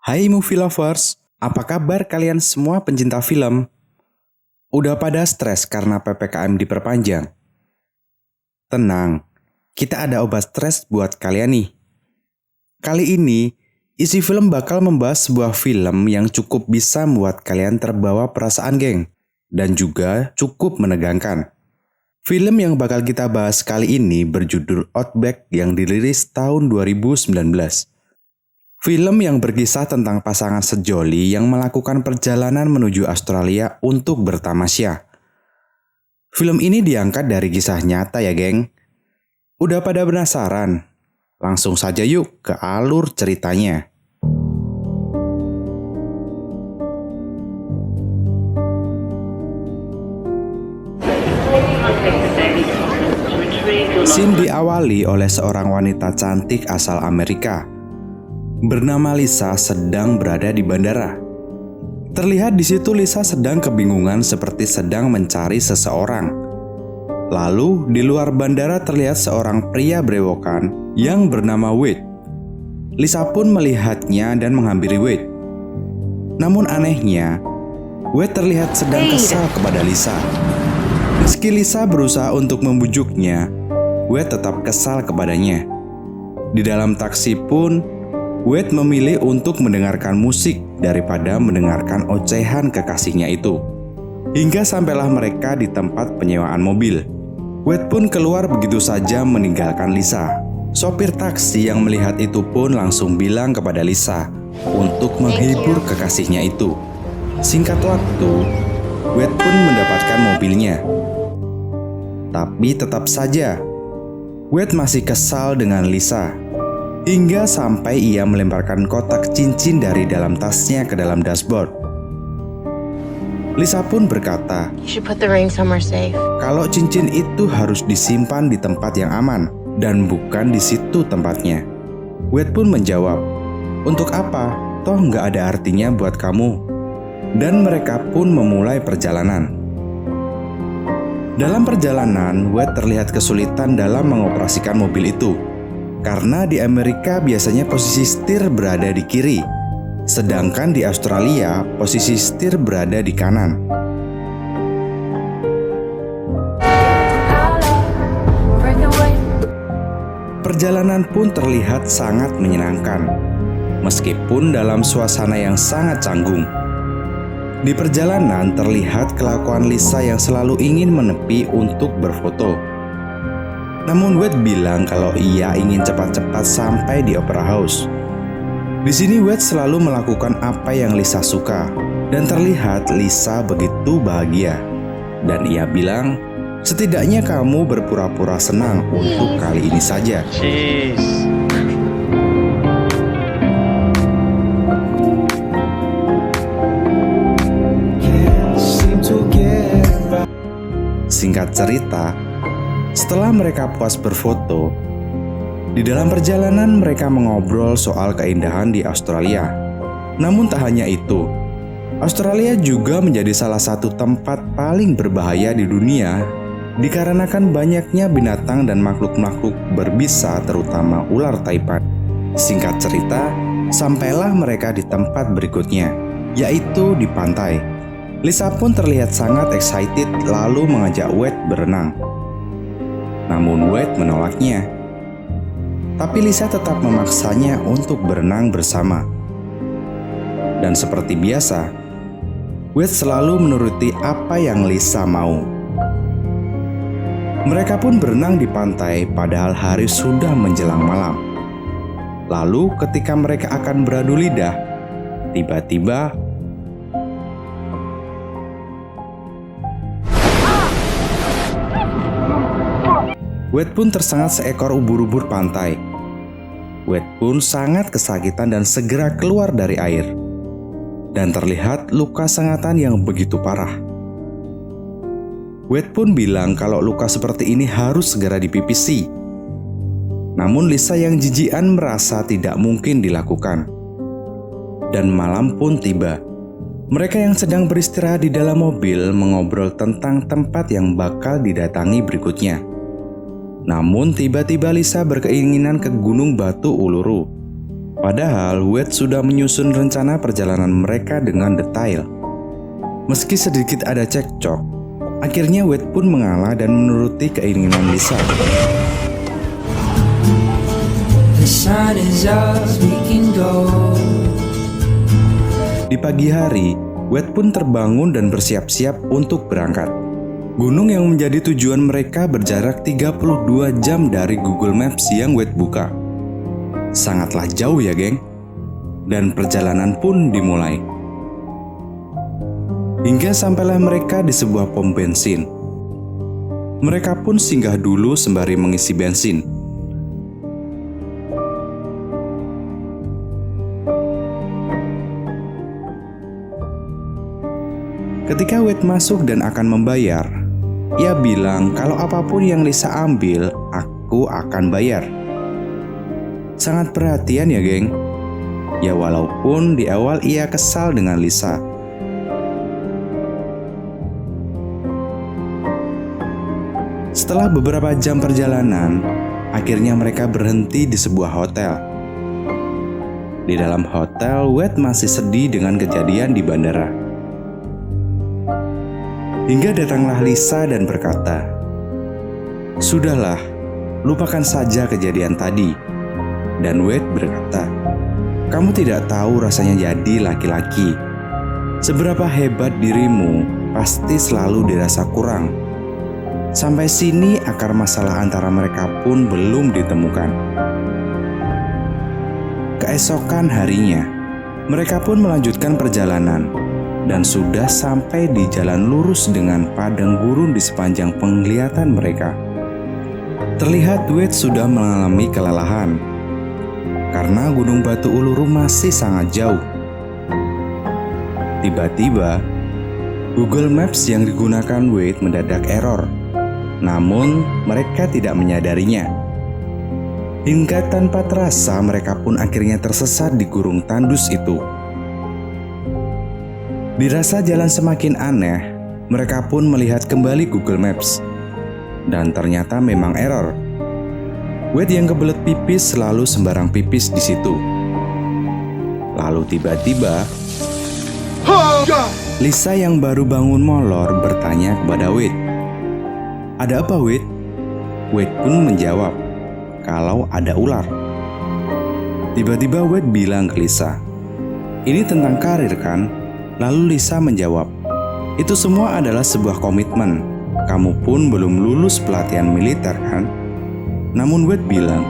Hai movie lovers, apa kabar kalian semua pencinta film? Udah pada stres karena PPKM diperpanjang? Tenang, kita ada obat stres buat kalian nih. Kali ini, isi film bakal membahas sebuah film yang cukup bisa membuat kalian terbawa perasaan geng, dan juga cukup menegangkan. Film yang bakal kita bahas kali ini berjudul Outback yang dirilis tahun 2019. Film yang berkisah tentang pasangan sejoli yang melakukan perjalanan menuju Australia untuk bertamasya. Film ini diangkat dari kisah nyata ya geng. Udah pada penasaran? Langsung saja yuk ke alur ceritanya. Scene diawali oleh seorang wanita cantik asal Amerika bernama Lisa sedang berada di bandara. Terlihat di situ Lisa sedang kebingungan seperti sedang mencari seseorang. Lalu di luar bandara terlihat seorang pria brewokan yang bernama Wade. Lisa pun melihatnya dan menghampiri Wade. Namun anehnya, Wade terlihat sedang kesal kepada Lisa. Meski Lisa berusaha untuk membujuknya, Wade tetap kesal kepadanya. Di dalam taksi pun, Wade memilih untuk mendengarkan musik daripada mendengarkan ocehan kekasihnya itu. Hingga sampailah mereka di tempat penyewaan mobil. Wade pun keluar begitu saja meninggalkan Lisa. Sopir taksi yang melihat itu pun langsung bilang kepada Lisa untuk menghibur kekasihnya itu. Singkat waktu, Wade pun mendapatkan mobilnya. Tapi tetap saja, Wade masih kesal dengan Lisa. Hingga sampai ia melemparkan kotak cincin dari dalam tasnya ke dalam dashboard. Lisa pun berkata, kalau cincin itu harus disimpan di tempat yang aman dan bukan di situ tempatnya. Wade pun menjawab, untuk apa? Toh nggak ada artinya buat kamu. Dan mereka pun memulai perjalanan. Dalam perjalanan, Wade terlihat kesulitan dalam mengoperasikan mobil itu. Karena di Amerika biasanya posisi setir berada di kiri, sedangkan di Australia posisi setir berada di kanan. Perjalanan pun terlihat sangat menyenangkan, meskipun dalam suasana yang sangat canggung. Di perjalanan terlihat kelakuan Lisa yang selalu ingin menepi untuk berfoto. Namun Wade bilang kalau ia ingin cepat-cepat sampai di Opera House. Di sini Wade selalu melakukan apa yang Lisa suka, dan terlihat Lisa begitu bahagia. Dan ia bilang, setidaknya kamu berpura-pura senang untuk kali ini saja. Singkat cerita, setelah mereka puas berfoto, di dalam perjalanan mereka mengobrol soal keindahan di Australia. Namun tak hanya itu, Australia juga menjadi salah satu tempat paling berbahaya di dunia dikarenakan banyaknya binatang dan makhluk-makhluk berbisa, terutama ular taipan. Singkat cerita, sampailah mereka di tempat berikutnya, yaitu di pantai. Lisa pun terlihat sangat excited lalu mengajak Wade berenang. Namun Wade menolaknya. Tapi Lisa tetap memaksanya untuk berenang bersama. Dan seperti biasa, Wade selalu menuruti apa yang Lisa mau. Mereka pun berenang di pantai padahal hari sudah menjelang malam. Lalu ketika mereka akan beradu lidah, tiba-tiba Wade pun tersengat seekor ubur-ubur pantai. Wade pun sangat kesakitan dan segera keluar dari air. Dan terlihat luka sengatan yang begitu parah. Wade pun bilang kalau luka seperti ini harus segera dipipisi. Namun Lisa yang jijian merasa tidak mungkin dilakukan. Dan malam pun tiba. Mereka yang sedang beristirahat di dalam mobil mengobrol tentang tempat yang bakal didatangi berikutnya. Namun tiba-tiba Lisa berkeinginan ke Gunung Batu Uluru. Padahal Wade sudah menyusun rencana perjalanan mereka dengan detail. Meski sedikit ada cekcok, akhirnya Wade pun mengalah dan menuruti keinginan Lisa. Di pagi hari, Wade pun terbangun dan bersiap-siap untuk berangkat. Gunung yang menjadi tujuan mereka berjarak 32 jam dari Google Maps yang Wade buka. Sangatlah jauh ya, geng. Dan perjalanan pun dimulai. Hingga sampailah mereka di sebuah pom bensin. Mereka pun singgah dulu sembari mengisi bensin. Ketika Wade masuk dan akan membayar, ia bilang kalau apapun yang Lisa ambil, aku akan bayar. Sangat perhatian ya, geng. Ya walaupun di awal ia kesal dengan Lisa. Setelah beberapa jam perjalanan, akhirnya mereka berhenti di sebuah hotel. Di dalam hotel, Wade masih sedih dengan kejadian di bandara. Hingga datanglah Lisa dan berkata, "Sudahlah, lupakan saja kejadian tadi." Dan Wade berkata, "Kamu tidak tahu rasanya jadi laki-laki. Seberapa hebat dirimu, pasti selalu dirasa kurang." Sampai sini akar masalah antara mereka pun belum ditemukan. Keesokan harinya, mereka pun melanjutkan perjalanan dan sudah sampai di jalan lurus dengan padang gurun di sepanjang penglihatan mereka. Terlihat Wade sudah mengalami kelelahan karena Gunung Batu Uluru masih sangat jauh. Tiba-tiba, Google Maps yang digunakan Wade mendadak error. Namun, mereka tidak menyadarinya. Hingga tanpa terasa, mereka pun akhirnya tersesat di gurun tandus itu. Dirasa jalan semakin aneh, mereka pun melihat kembali Google Maps. Dan ternyata memang error. Wade yang kebelet pipis selalu sembarang pipis di situ. Lalu tiba-tiba, Lisa yang baru bangun molor bertanya kepada Wade, "Ada apa, Wade?" Wade pun menjawab, kalau ada ular. Tiba-tiba Wade bilang ke Lisa, "Ini tentang karir kan?" Lalu Lisa menjawab, "Itu semua adalah sebuah komitmen. Kamu pun belum lulus pelatihan militer kan?" Namun Wade bilang,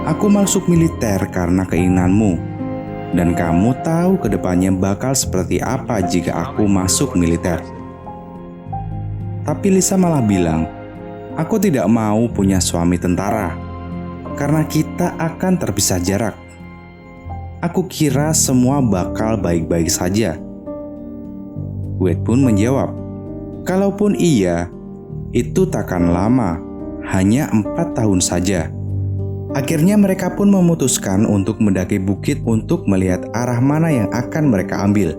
"Aku masuk militer karena keinginanmu. Dan kamu tahu kedepannya bakal seperti apa jika aku masuk militer." Tapi Lisa malah bilang, "Aku tidak mau punya suami tentara, karena kita akan terpisah jarak. Aku kira semua bakal baik-baik saja." Wade pun menjawab, "Kalaupun iya, itu takkan lama, hanya 4 tahun saja." Akhirnya mereka pun memutuskan untuk mendaki bukit untuk melihat arah mana yang akan mereka ambil.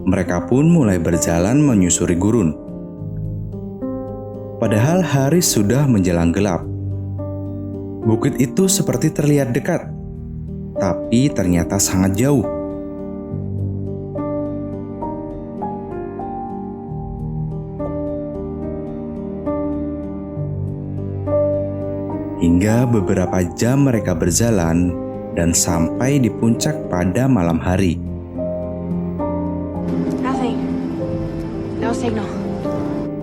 Mereka pun mulai berjalan menyusuri gurun. Padahal hari sudah menjelang gelap. Bukit itu seperti terlihat dekat, tapi ternyata sangat jauh. Hingga beberapa jam mereka berjalan dan sampai di puncak pada malam hari. Nothing. No signal.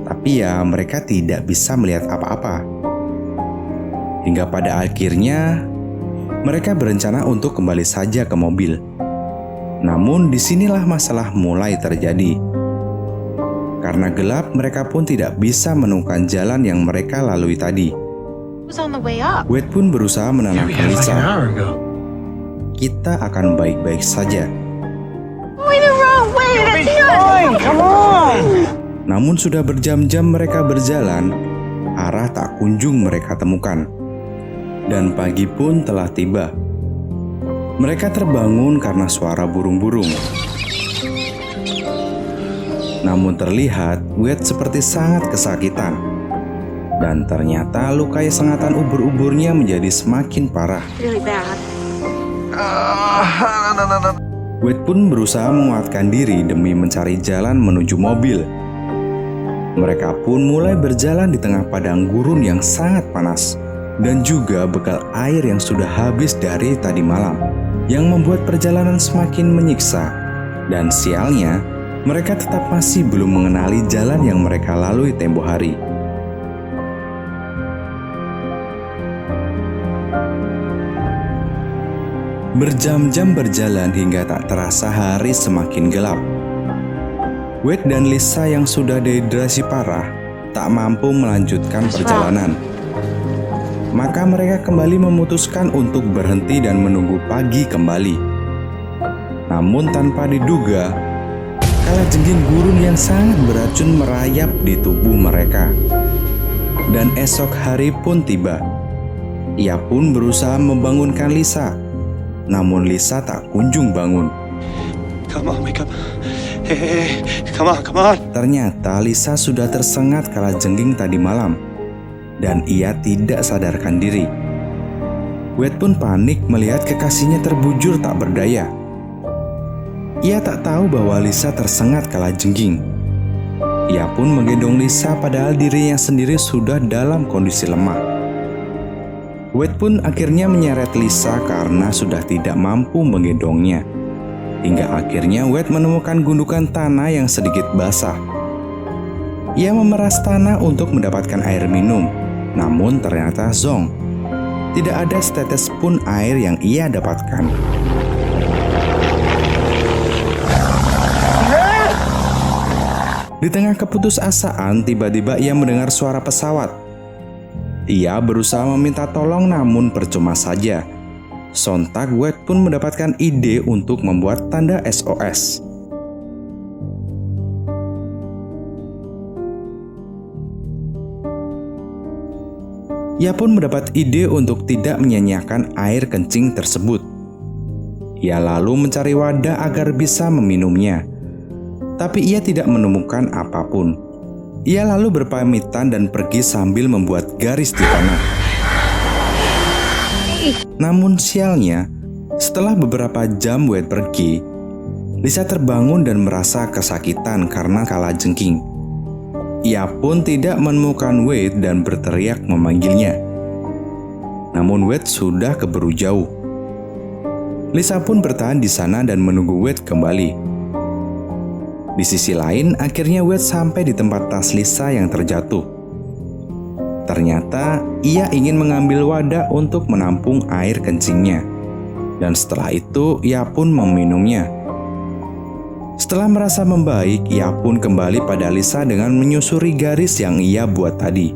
Tapi ya mereka tidak bisa melihat apa-apa. Hingga pada akhirnya mereka berencana untuk kembali saja ke mobil. Namun disinilah masalah mulai terjadi. Karena gelap, mereka pun tidak bisa menemukan jalan yang mereka lalui tadi. On the way up. Wade pun berusaha menenangkan Lisa. "Kita akan baik-baik saja." Going the wrong way. That's not. Come on! Namun sudah berjam-jam mereka berjalan, arah tak kunjung mereka temukan. Dan pagi pun telah tiba. Mereka terbangun karena suara burung-burung. Namun terlihat Wade seperti sangat kesakitan. Dan ternyata luka sengatan ubur-uburnya menjadi semakin parah. Really bad. Wade pun berusaha menguatkan diri demi mencari jalan menuju mobil. Mereka pun mulai berjalan di tengah padang gurun yang sangat panas dan juga bekal air yang sudah habis dari tadi malam, yang membuat perjalanan semakin menyiksa. Dan sialnya, mereka tetap masih belum mengenali jalan yang mereka lalui tempo hari. Berjam-jam berjalan hingga tak terasa hari semakin gelap. Wade dan Lisa yang sudah dehidrasi parah tak mampu melanjutkan perjalanan. Maka mereka kembali memutuskan untuk berhenti dan menunggu pagi kembali. Namun tanpa diduga, kalajengking gurun yang sangat beracun merayap di tubuh mereka. Dan esok hari pun tiba. Ia pun berusaha membangunkan Lisa, namun Lisa tak kunjung bangun. Come on, wake up. Hey, come on. Ternyata Lisa sudah tersengat kalajengking tadi malam, dan ia tidak sadarkan diri. Wade pun panik melihat kekasihnya terbujur tak berdaya. Ia tak tahu bahwa Lisa tersengat kalajengking. Ia pun menggendong Lisa padahal dirinya sendiri sudah dalam kondisi lemah. Wade pun akhirnya menyeret Lisa karena sudah tidak mampu menggendongnya. Hingga akhirnya Wade menemukan gundukan tanah yang sedikit basah. Ia memeras tanah untuk mendapatkan air minum, namun ternyata zonk. Tidak ada setetes pun air yang ia dapatkan. Di tengah keputusasaan, tiba-tiba ia mendengar suara pesawat. Ia berusaha meminta tolong namun percuma saja. Sontak Wade pun mendapatkan ide untuk membuat tanda SOS. Ia pun mendapat ide untuk tidak menyia-nyiakan air kencing tersebut. Ia lalu mencari wadah agar bisa meminumnya. Tapi ia tidak menemukan apapun. Ia lalu berpamitan dan pergi sambil membuat garis di tanah. Namun sialnya, setelah beberapa jam Wade pergi, Lisa terbangun dan merasa kesakitan karena kalajengking. Ia pun tidak menemukan Wade dan berteriak memanggilnya. Namun Wade sudah keburu jauh. Lisa pun bertahan di sana dan menunggu Wade kembali. Di sisi lain, akhirnya Wade sampai di tempat tas Lisa yang terjatuh. Ternyata ia ingin mengambil wadah untuk menampung air kencingnya. Dan setelah itu ia pun meminumnya. Setelah merasa membaik, ia pun kembali pada Lisa dengan menyusuri garis yang ia buat tadi.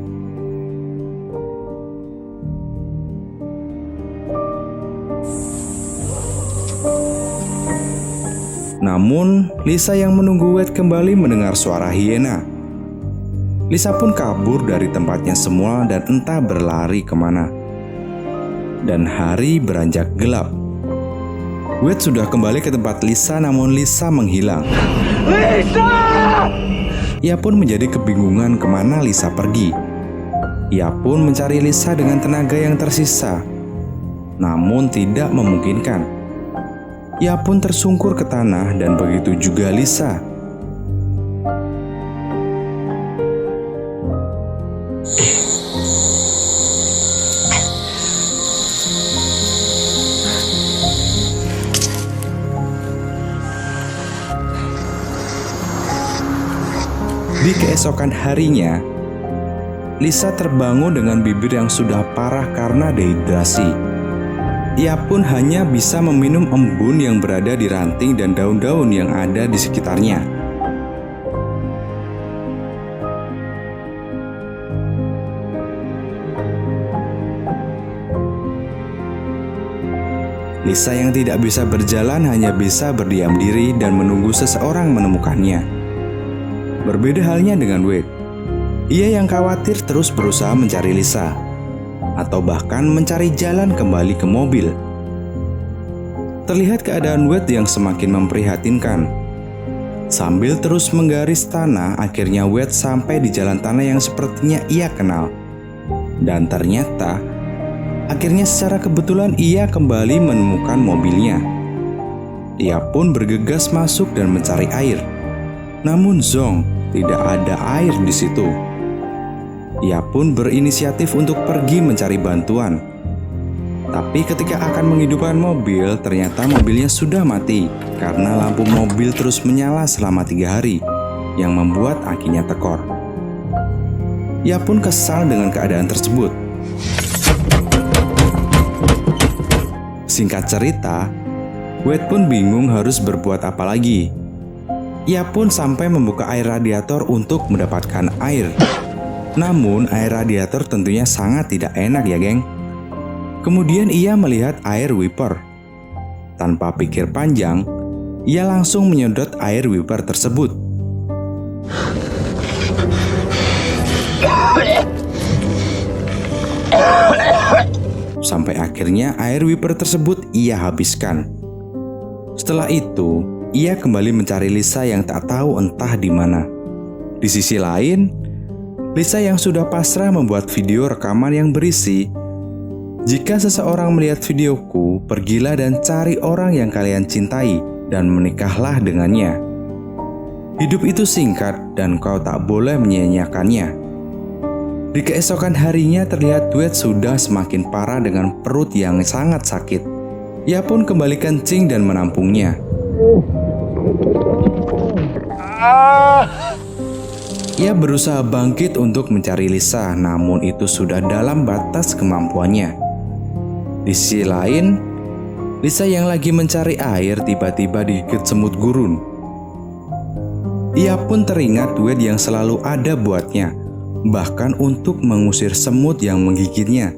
Namun, Lisa yang menunggu Wade kembali mendengar suara hiena. Lisa pun kabur dari tempatnya semula dan entah berlari kemana. Dan hari beranjak gelap. Wade sudah kembali ke tempat Lisa, namun Lisa menghilang. Lisa! Ia pun menjadi kebingungan kemana Lisa pergi. Ia pun mencari Lisa dengan tenaga yang tersisa, namun tidak memungkinkan. Ia pun tersungkur ke tanah dan begitu juga Lisa. Di keesokan harinya, Lisa terbangun dengan bibir yang sudah parah karena dehidrasi. Ia pun hanya bisa meminum embun yang berada di ranting dan daun-daun yang ada di sekitarnya. Lisa yang tidak bisa berjalan hanya bisa berdiam diri dan menunggu seseorang menemukannya. Berbeda halnya dengan Wade. Ia yang khawatir terus berusaha mencari Lisa, atau bahkan mencari jalan kembali ke mobil. Terlihat keadaan Wade yang semakin memprihatinkan. Sambil terus menggaris tanah, akhirnya Wade sampai di jalan tanah yang sepertinya ia kenal. Dan ternyata, Akhirnya secara kebetulan ia kembali menemukan mobilnya. Ia pun bergegas masuk dan mencari air. Namun zong, tidak ada air di situ. Ia pun berinisiatif untuk pergi mencari bantuan. Tapi ketika akan menghidupkan mobil, ternyata mobilnya sudah mati karena lampu mobil terus menyala selama 3 hari, yang membuat akinya tekor. Ia pun kesal dengan keadaan tersebut. Singkat cerita, Wade pun bingung harus berbuat apa lagi. Ia pun sampai membuka air radiator untuk mendapatkan air. Namun air radiator tentunya sangat tidak enak ya geng. Kemudian ia melihat air wiper. Tanpa pikir panjang, ia langsung menyedot air wiper tersebut. Sampai akhirnya air wiper tersebut ia habiskan. Setelah itu, ia kembali mencari Lisa yang tak tahu entah di mana. Di sisi lain, Lisa yang sudah pasrah membuat video rekaman yang berisi, "Jika seseorang melihat videoku, pergilah dan cari orang yang kalian cintai dan menikahlah dengannya. Hidup itu singkat dan kau tak boleh menyia-nyiakannya." Di keesokan harinya terlihat Wade sudah semakin parah dengan perut yang sangat sakit. Ia pun kembali kencing dan menampungnya. Ia berusaha bangkit untuk mencari Lisa, namun itu sudah dalam batas kemampuannya. Di sisi lain, Lisa yang lagi mencari air tiba-tiba digigit semut gurun. Ia pun teringat Wade yang selalu ada buatnya, bahkan untuk mengusir semut yang menggigitnya.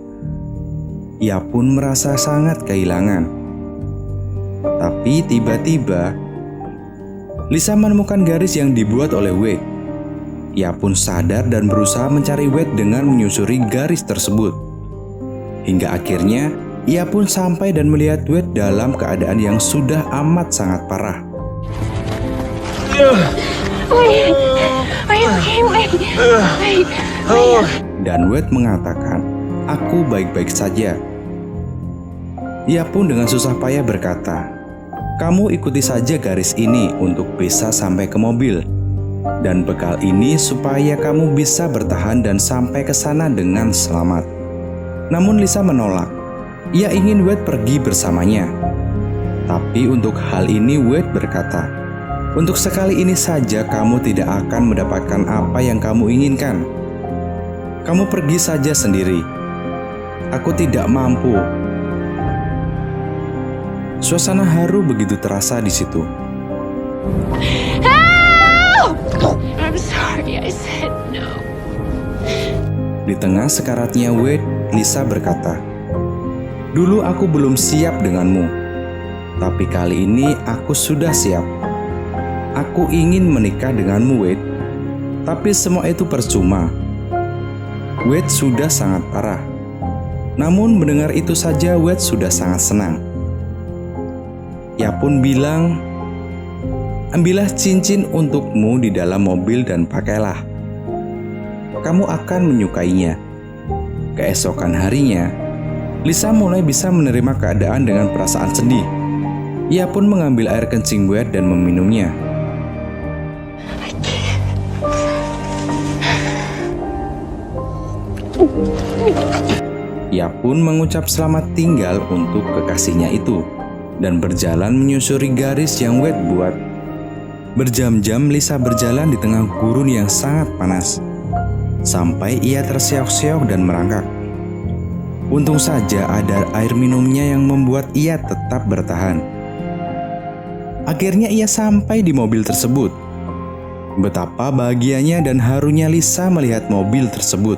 Ia pun merasa sangat kehilangan. Tapi tiba-tiba, Lisa menemukan garis yang dibuat oleh Wade. Ia pun sadar dan berusaha mencari Wade dengan menyusuri garis tersebut. Hingga akhirnya, ia pun sampai dan melihat Wade dalam keadaan yang sudah amat sangat parah. Wait. Dan Wade mengatakan, "Aku baik-baik saja." Ia pun dengan susah payah berkata, "Kamu ikuti saja garis ini untuk bisa sampai ke mobil. Dan bekal ini supaya kamu bisa bertahan dan sampai ke sana dengan selamat." Namun Lisa menolak. Ia ingin Wade pergi bersamanya. Tapi untuk hal ini Wade berkata, "Untuk sekali ini saja kamu tidak akan mendapatkan apa yang kamu inginkan. Kamu pergi saja sendiri. Aku tidak mampu." Suasana haru begitu terasa di situ. Help! I'm sorry, I said no. Di tengah sekaratnya Wade, Lisa berkata, "Dulu aku belum siap denganmu, tapi kali ini aku sudah siap. Aku ingin menikah denganmu, Wade." Tapi semua itu percuma. Wade sudah sangat parah. Namun mendengar itu saja Wade sudah sangat senang. Ia pun bilang, "Ambillah cincin untukmu di dalam mobil dan pakailah. Kamu akan menyukainya." Keesokan harinya, Lisa mulai bisa menerima keadaan dengan perasaan sedih. Ia pun mengambil air kencing Wade dan meminumnya. Ia pun mengucap selamat tinggal untuk kekasihnya itu dan berjalan menyusuri garis yang Wade buat. Berjam-jam Lisa berjalan di tengah gurun yang sangat panas, sampai ia terseok-seok dan merangkak. Untung saja ada air minumnya yang membuat ia tetap bertahan. Akhirnya ia sampai di mobil tersebut. Betapa bahagianya dan harunya Lisa melihat mobil tersebut.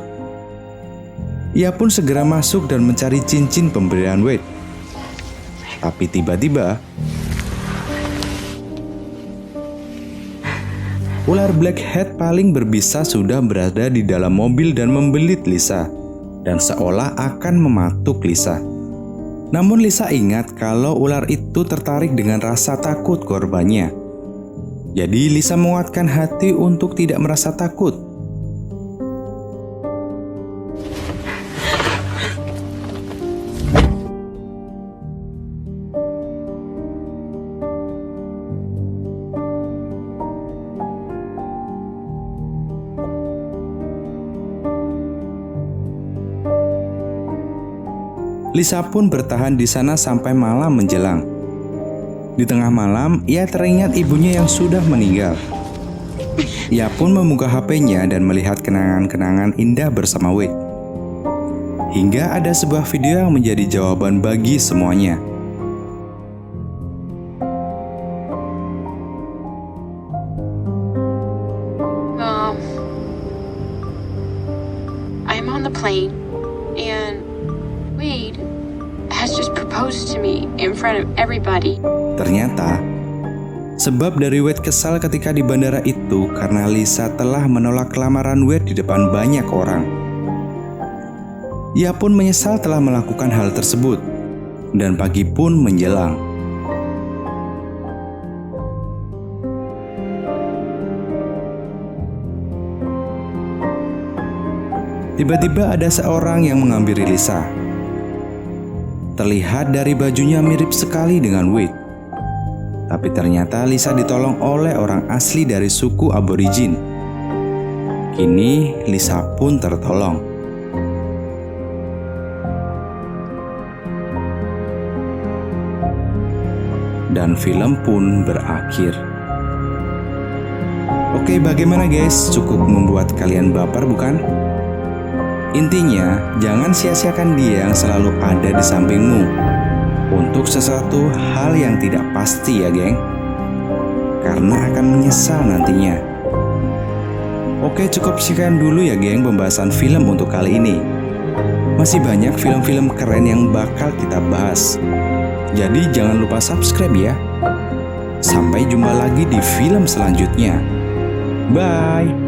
Ia pun segera masuk dan mencari cincin pemberian Wade. Tapi tiba-tiba, ular blackhead paling berbisa sudah berada di dalam mobil dan membelit Lisa, dan seolah akan mematuk Lisa. Namun Lisa ingat kalau ular itu tertarik dengan rasa takut korbannya. Jadi Lisa menguatkan hati untuk tidak merasa takut. Lisa pun bertahan di sana sampai malam menjelang. Di tengah malam, ia teringat ibunya yang sudah meninggal. Ia pun membuka HP-nya dan melihat kenangan-kenangan indah bersama Wade. Hingga ada sebuah video yang menjadi jawaban bagi semuanya. I'm on the plane and Wade has just proposed to me in front of everybody. Ternyata, sebab dari Wade kesal ketika di bandara itu karena Lisa telah menolak lamaran Wade di depan banyak orang. Ia pun menyesal telah melakukan hal tersebut, dan pagi pun menjelang. Tiba-tiba ada seorang yang menghampiri Lisa. Terlihat dari bajunya mirip sekali dengan Wade. Tapi ternyata Lisa ditolong oleh orang asli dari suku aborigin. Kini Lisa pun tertolong. Dan film pun berakhir. Oke, bagaimana guys? Cukup membuat kalian baper bukan? Intinya, jangan sia-siakan dia yang selalu ada di sampingmu untuk sesuatu hal yang tidak pasti ya geng, karena akan menyesal nantinya. Oke, cukup sekian dulu ya geng pembahasan film untuk kali ini. Masih banyak film-film keren yang bakal kita bahas, jadi jangan lupa subscribe ya. Sampai jumpa lagi di film selanjutnya. Bye.